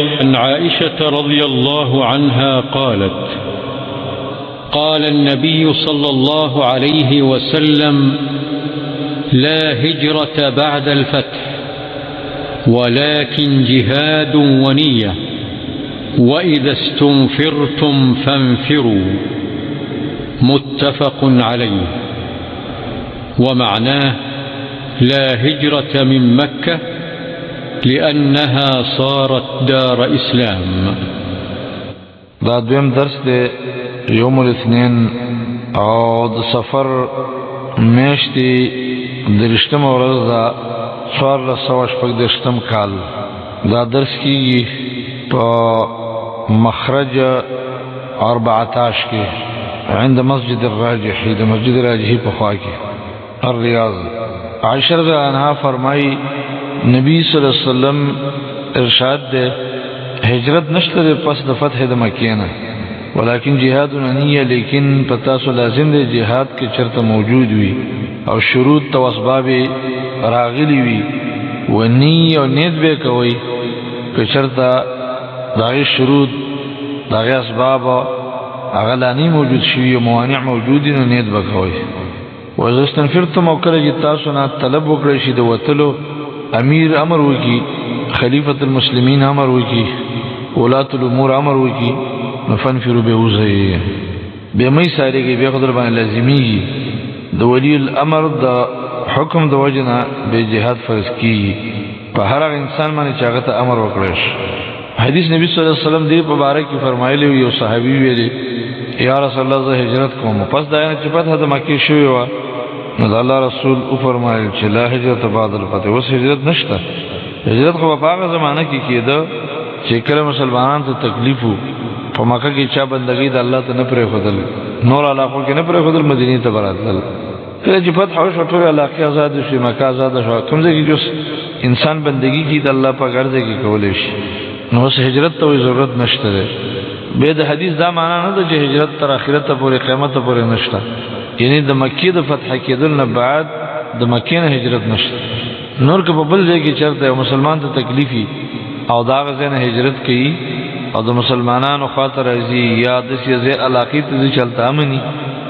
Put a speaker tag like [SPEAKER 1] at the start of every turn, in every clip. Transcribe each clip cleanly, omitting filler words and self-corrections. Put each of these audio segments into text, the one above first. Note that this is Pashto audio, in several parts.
[SPEAKER 1] عن عائشة رضي الله عنها قالت: قال النبي صلى الله عليه وسلم: لا هجرة بعد الفتح ولكن جهاد ونية، وإذا استنفرتم فانفروا. متفق عليه. ومعناه: لا هجرة من مكة لأنها صارت دار إسلام.
[SPEAKER 2] دا دویم درس دے یوم الاثنین او د سفر میشتی درشتم ورځ دا 1414 کال. دا درس کی مخرج 14 کی عند مسجد الراجحی دا مسجد راجحی پخواکی الریاض. عائشہ رضی اللہ عنہ فرمائی نبی صلی اللہ علیہ وسلم ارشاد دے ہجرت نشتر پس د فتح د مکینا ولیکن جہاد نیہ، لیکن پتاسو لازم دے جہاد کے چرت موجود وی او شروط تو اسباب راغلی وی و نیہ و نیت بے کوئی کہ چرتا داغی شروط داغی اسباب اغلانی موجود شوی و موانع موجودی نو نیت بکوئی. و از استنفرتم او کل جتاسو نا طلب وکرشی دو وطلو امیر امر وکی، خلیفۃ المسلمین امر وکی، ولاة الامور امر وکی، فانفروا بوزئی بے مئی سارے گی بے خدر بان لازمی گی دو ولی الامر دا حکم دو وجنا بے جہاد فرض کی پا ہر انسان مانے چاگتا امر وکرش. حدیث نبی صلی اللہ علیہ وسلم دیر پبارک کی فرمائی لی یو صحابی ویلی یا رسول اللہ زہ ہجرت کوم پس داینا چپت حد مکی شوی وا نظر اللہ رسول او فرمائی چھ لا ہجرت بعد الفتح، وس ہجرت نشتا. ہجرت کو باقا زمانہ کی دا چکر مسلمانان تو تکلیفو پا مکہ کی چا بندگی دا اللہ تا نپرے خودل، نور علاقوں کی نپرے خودل، مدینی تا براتل. پھر جی فتح ہوش و طور علاقی آزاد شوی، مکہ آزاد شوی، کمزے کی جو انسان بندگی کی دا اللہ پا گرزے کی کولیش نوس ہجرت تا وی ضرورت نشتا دے. بید حدیث دا معنی نا دا جی ہجرت تا آخرت تا پوری قیمت تا پوری نشتا، یعنی دا مکی دا فتح کی دل نبعاد دا مکی نا ہجرت نشتا. نور که پا بل جے کی چرتا ہے مسلمان تا تکلیفی او دا غزین ہجرت کی او دا مسلمانانو خاطر ازی یا دسی ازی علاقی تزی چلتا امنی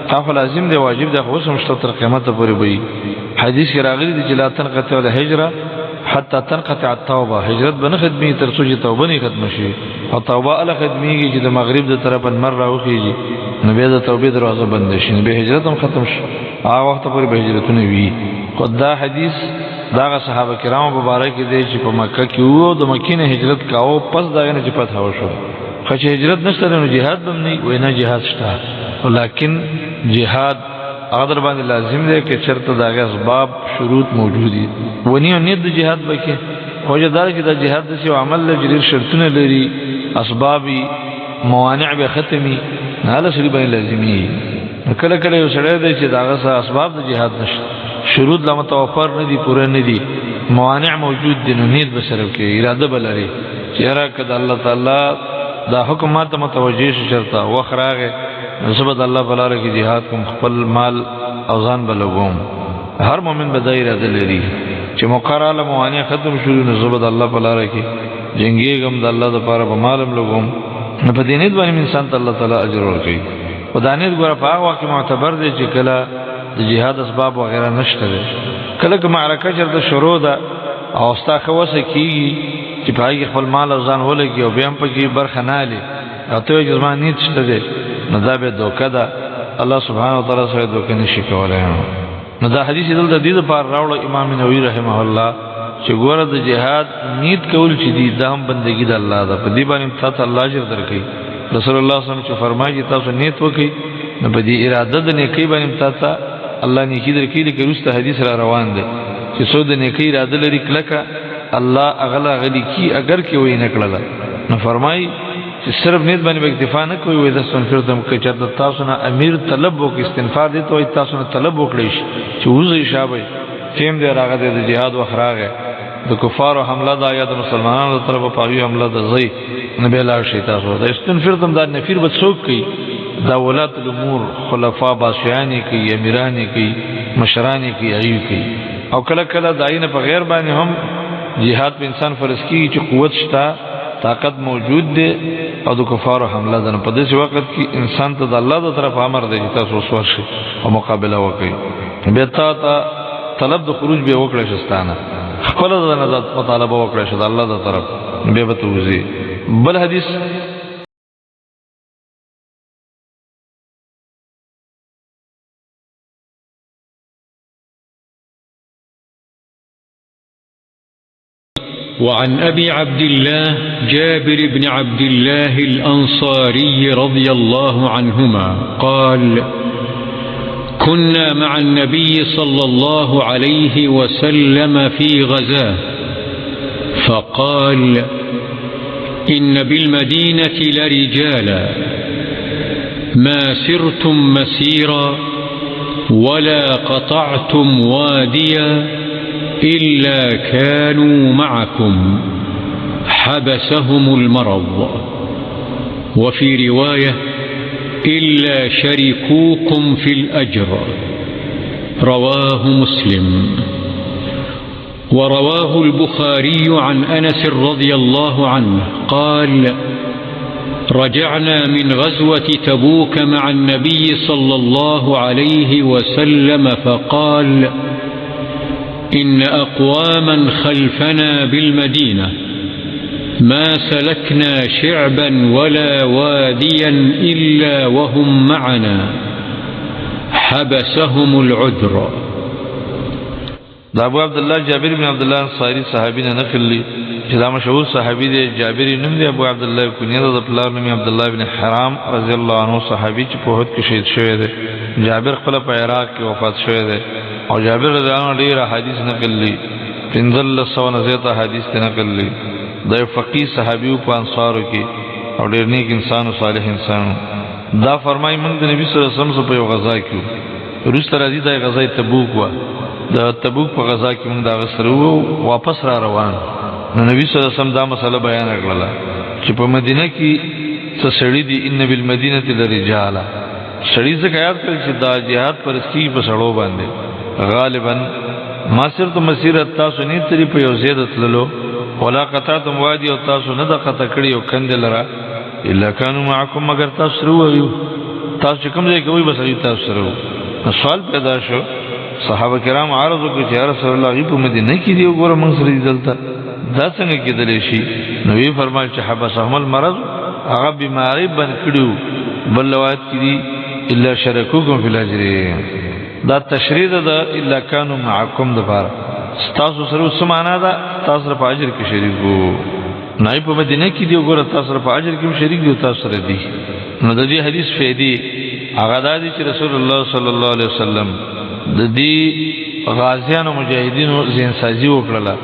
[SPEAKER 2] خاف لازم دے واجب دے خوص مشتا تر قیمت پوری بئی. حدیث کی راغلی دی جلا تنقطع الحجرہ حتی تنقطع التوبہ، ہجرت بنا ختمی ترسو جی توبہ نہیں ختم شوی اور توبہ علا ختمی گی جی دا مغرب دا طرف انمر راو خیجی نبی دا توبہ دروازہ بندشی نبی ہجرت ہم ختم شو آغا وقت پوری بہجرتو نبی. خود دا حدیث داغا صحابہ کرام مبارک دے چی پا مکہ کی او دا مکی نے ہجرت کاؤ پس داغا نے چی پتہ شو خچ ہجرت نشتا دے جہاد بم نہیں وینا جہاد شتا، لیکن جہاد اقدر باندې لازم دے کہ چرت داغا اسباب شروط موجودی ونی و نیت دا جہاد بکی خوجہ دار کی دا جہاد دسی و عمل لجریر شرطن لری اسبابی موانع بے ختمی نالا سری باندې لازمی کل کل یو سڑے دے چی داغا سا اسباب دا جہاد نشتا، شروط لا متوفر ندی پورے ندی، موانع موجود دی نو نیت بسرف کے ارادہ بلاری چہرہ کد اللہ تعالی دا حکمات متوجہ شرطا وخراغ نصبت اللہ بلارہ کی جہاد کم خپل مال اوزان بلگوم. ہر مومن بدا ارادہ لری چی مقرر علا موانع ختم شروع نصبت اللہ بلارہ کی جنگی گم دا اللہ دا پارا بمالم لگوم نپا دینید بانیم انسان تا اللہ تعالی عجر ورکی و دانید گورا پا آغوا کی معتبر دے چی کلا دا جہاد اسباب وغیرہ نشتا دے. کلا که معرکہ چرد شروع دا اوستا خواسا کیگی چی پائی کی خپل مال اوزان ہو لگی او بیم پا کی برخ نالی او توی جزمان نیت شتا دے ندا بے دوکہ دا اللہ سبحانہ وتعالی سوی دوکہ نشی کولے ہیں. ندا حدیث دل دا دید پار راوڑا امام نووی رحمہ اللہ چی گورا دا جہاد نیت کول چی دی دا ہم بندگی دا اللہ دا پا دی بانیم تا تا اللہ جر در کئی رسول اللہ صلی اللہ علیہ وسلم چی فرمائی چی تا سو نیت وکی نپا دی ارادہ دا نیکی بانیم تا تا اللہ نیکی در کی لیکن رسط حدیث را روان دے چی سو دا نیکی ارادہ لری کلکا اللہ اغلا غلی کی اگر کی وی نکللا نفرمائی چی صرف نیت بانی با اکتفا نکوی وی دستان فردم که چرد تاسونا امیر طلب وک استنفار دیتا وی تاسونا طلب وکلیش چی وزی شابه تیم دے راغ دے دا جہاد وخراغ ہے دا کفار و حملہ دا یا دا مسلمانان دا طرف پاوی حملہ دا زی نبی اللہ شیطاسو دا استنفردم دا نفیر با سوک کی دا ولاة الامور خلفاء باسیانی کی امیرانی کی مشرانی کی ایو کی او کلا کلا دائین پا غیر بانی ہم جہاد پہ انسان فرض کی چی قوت شتا طاقت موجود دی او د کفارو حمله ده. په داسې وخت کې انسان ته د الله د طرف امر دی چې تاسو وسور شئ او مقابله وکړئ. بیا تا طلب د خروج به وکړه شستانه خپل د نجات مطالبه وکړه شه د الله د طرف بیا به توزي. بل حدیث
[SPEAKER 1] وعن أبي عبد الله جابر بن عبد الله الأنصاري رضي الله عنهما قال: كنا مع النبي صلى الله عليه وسلم في غزاة فقال: إن بالمدينة لرجالا ما سرتم مسيرا ولا قطعتم واديا إلا كانوا معكم حبسهم المرض، وفي رواية: إلا شركوكم في الأجر. رواه مسلم. ورواه البخاري عن أنس رضي الله عنه قال: رجعنا من غزوة تبوك مع النبي صلى الله عليه وسلم فقال: إن أقواما خلفنا بالمدينة ما سلكنا شعبا ولا واديا إلا وهم معنا حبسهم العذر.
[SPEAKER 2] دا ابو عبدالله جابر بن عبدالله انصاری صحابی نه نقل لی چې دا مشهور صحابی دی. جابر نوم دی، ابو عبدالله کنیه د پلار نوم عبدالله بن حرام رضی الله عنه صحابی چې په احد کې شهید شوی دی. جابر خپل په عراق کې وفات شوی دی او جابر رضی الله عنه ډیر حدیث نقل لی، 1500 زیاته حدیث نقل لی. دا فقيه صحابي په انصارو کې او ډیر نیک انسان او صالح انسان. دا فرمای موږ د نبی صلی الله علیه وسلم په یو غزا کې روسته راځي، دا غزا تبوک و. د تبوک په غزا کې موږ دا غسرو واپس را روان. نو نبی صلی الله علیه وسلم دا مسله بیان کړله چې په مدینه کې څه سړی دي، ان بالمدینه لرجال. سړی څخه یاد کړل چې دا jihad پر سکی په سړو باندې غالبا ما سرت مسیرت تاسو نه تری په یو زیادت للو ولا قطعتم وادي او تاسو نه د قطع کړی او کندلرا الا كانوا معكم مگر تاسو سره یو. تاسو کوم ځای کوي بس تاسو سره. سوال پیدا شو، صحابه کرام عرض وکړي چې رسول الله په مدینه کې دی وګوره موږ سره دلته دا څنګه کېدلی شي؟ نو وی فرمایل چې حبسهم المرض، هغه بیماری بند کړو. بل روایت کې دی الا شرکوکم فی الاجر. دا تشریح ده الا كانوا معكم د بار تاسو سره سمانا ده تاسو سره په اجر کې شریک وو. نه په مدینه کې دی وګوره تاسو سره په اجر کې شریک دی تاسو سره دی. نو د دې حدیث فائدې هغه د چې رسول الله صلی الله علیه وسلم د دې غازیانو مجاهدینو زین سازي وکړه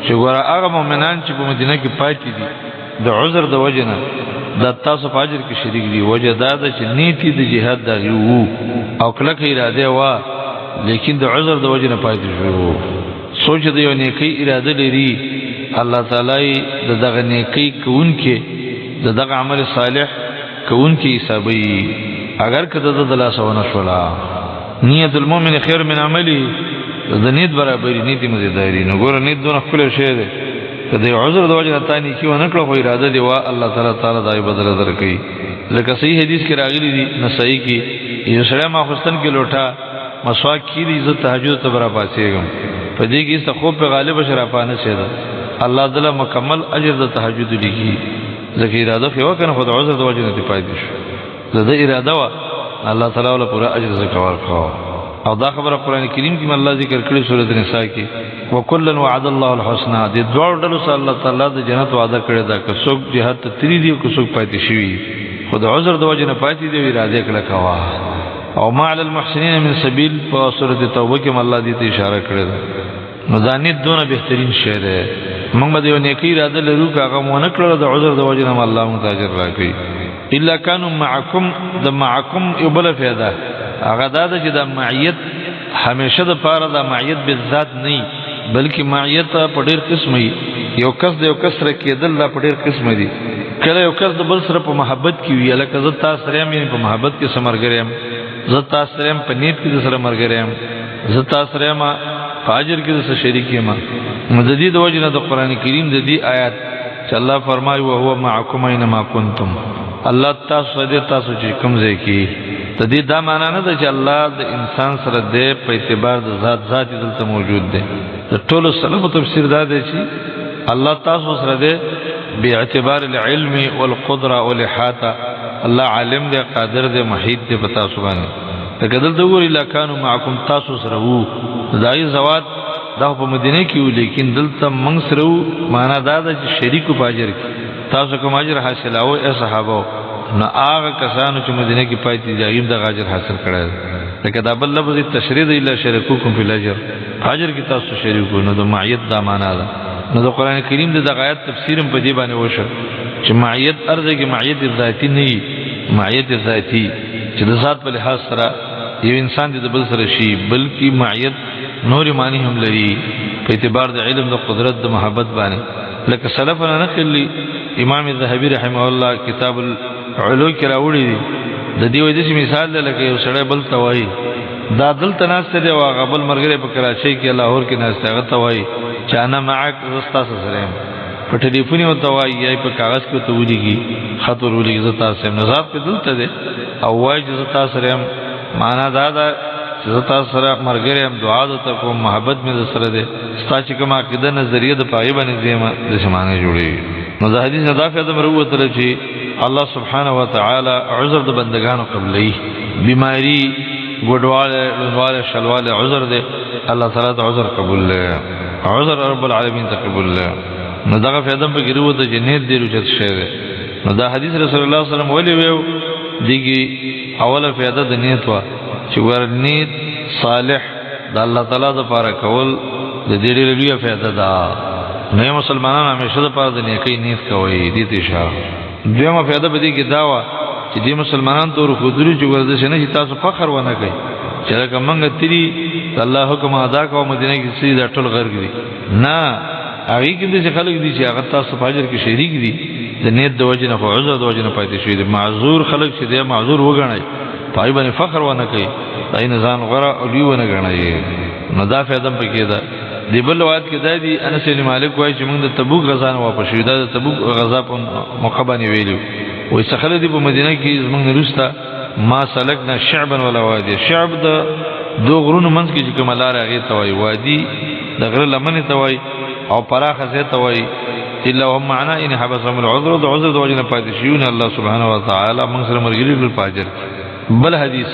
[SPEAKER 2] چې ګوره هغه مؤمنان چې په مدینه کې پاتې دي د عذر د وجنه د تاسو په اجر کې شریک دي. وجه دا ده چې نیتی د جهاد د یو او کله کې اراده وا لیکن د عذر د وجنه پاتې شو. سوچ دی یو نیکی اراده لري، الله تعالی د دغه نیکی کوونکې د دغه عمل صالح کوونکې حسابي. اگر کده د لاسونه شولا نیت المؤمن خیر من عملی، د نیت برابرۍ نیت مزیداری. نو ګور نیت دونه خپل شی دی کله عذر د وجه تانی کی ونه کړو خو اراده دی وا الله تعالی دای بدل درکې. لکه صحیح حدیث کې راغلی دی نسائی کې یو سره ما خستن کې لوټا مسواک کی دی عزت تهجد ته برابر پاسېګم په دې کې څه خو په غالب شرافانه شه ده الله تعالی مکمل اجر د تهجد لګي. ځکه اراده خو کنه خو د عذر د وجه نه پاتې شو. زده اراده وا الله تعالی ول پورا اجر زکوار خو. او دا خبره قران کریم کې الله ذکر کړی سورۃ النساء کې وکلن وعد الله الحسنى. دې دوه ډول سره الله تعالی د جنت وعده کړی دا که څوک جهاد ته تری دی او که څوک پاتې شي خود عذر د وجه نه پاتې دی اراده کړه کوا. او ما علی المحسنین من سبیل په سورۃ توبه کې الله دې ته اشاره کړی ده. نو دا نه دونه بهترین شی ده. موږ به یو نیکی اراده لرو هغه مونږ نه کړو د عذر د وجه نه الله مونږ تاجر راکړي. الا كانوا معكم د معكم یبل فیدا هغه دا چې د معیت همیشه د پاره د معیت بالذات نه بلکې معیت په ډېر قسمه یو کس د یو کس سره کېدل دا په ډېر قسمه دي. کله یو کس د بل سره په محبت کې وي لکه زه تاسو سره یم په محبت کې سمرګریم، زه تاسو سره یم په نیت کې سره مرګریم، زه تاسو سره یم په اجر کې سره شریک یم. مددي د وجنه د قران کریم د دې آیات چې الله فرمایي او هو معکم اينما کنتم، الله تاسو دې تاسو چې کوم ځای کې ته دې دا معنا نه ده چې الله د انسان سره دې په اعتبار د ذات دلته موجود دی. د ټولو سلف تفسیر دا دی چې الله تاسو سره دې به اعتبار العلم والقدره والاحاطه، الله عالم دې قادر دې محیط دې پتا سبحانه. لکه دلته وګورئ لکانو معکم تاسو سره وو، دای زوات دا په مدینه کې وو، لیکن دلته موږ سره وو معنا دا ده چې شریکو پاجر تاسو کوم اجر حاصلاو ای صحابه نو هغه کسانو چې مدینه کې پاتې دي هغه د اجر حاصل کړل. لکه دا بل لفظ تشریح الا شرکوکم فی الاجر، اجر کې تاسو شریکو، نو د معیت دا معنا ده. نو د قران کریم د آیات تفسیر په دې باندې وشو چې معیت ارزه کې معیت ذاتی نه وي، معیت ذاتی چې د ذات په لحاظ سره یو انسان د بل سره شي، بلکې معیت نور معنی هم لري په اعتبار د علم د قدرت د محبت باندې. لکه سلفنا نقلی امام الذهبی رحمه الله کتاب العلو کې راوړي دي د دې وجه چې مثال لکه یو سړی بل توای دا دلته ناشته دی او غبل مرګره په کراچۍ کې لاهور کې ناشته هغه توای چې انا معك زستا سره په ټلیفون او توای یا په کاغذ کې ته ودیږي خط ورولې زتا سره نظر په دلته دی او وای چې زتا سره معنا دا ده چې زتا سره مرګره هم دعا ته کوم محبت مې سره ده ستا چې کوم عقیده نظریه د پای باندې زما د سمانه جوړي. نو دا حدیث دا فائدہ مروت تر چې الله سبحانه و تعالی عذر د بندگانو قبلې بیماری ګډواله لواله شلواله عذر ده الله تعالی ته عذر قبول له عذر رب العالمین تقبل له. نو دا فائدہ په ګرو ته جنت دی رجت شه ده. نو دا حدیث رسول الله صلی الله علیه وسلم ولي ویو دیږي اوله فائدہ د نیت وا چې ور نیت صالح د الله تعالی لپاره کول د دې لري فائدہ ده. نو مسلمانان همیشه د پاره د نیکی نیت کوي دي تشه. دیمه فائدہ به دي کې داوا چې دې مسلمانان تور خودري چې ورته نه چې تاسو فخر ونه کوي چې لکه مونږ تیری الله حکم ادا کوو مدینه کې سید ټول غرق دي نه هغه کې دې خلک دي چې هغه تاسو فاجر کې شریک دي د نیت د وجنه او عذر د وجنه پاتې شوی دي. معذور خلک چې دې معذور وګڼي پای باندې فخر ونه کوي دای نه ځان غره او دی ونه غنړي. نو دا فائدہ پکې ده. دی بل روایت کې دا دی انس بن مالک وایي چې موږ د تبوک غزا نه واپس شو، دا د تبوک غزا په موقع باندې ویلو وایي څخه دی په مدینه کې زموږ نرستا ما سلکنا شعبا ولا وادي، شعب د دو غرونو منځ کې چې کوم لار هغه توي وادي د غره لمنه توي او پراخه زه توي الا هم معنا ان حبسهم العذر د عذر د وجنه پاتې شيونه الله سبحانه و تعالی موږ سره مرګري ګل پاجر. بل حدیث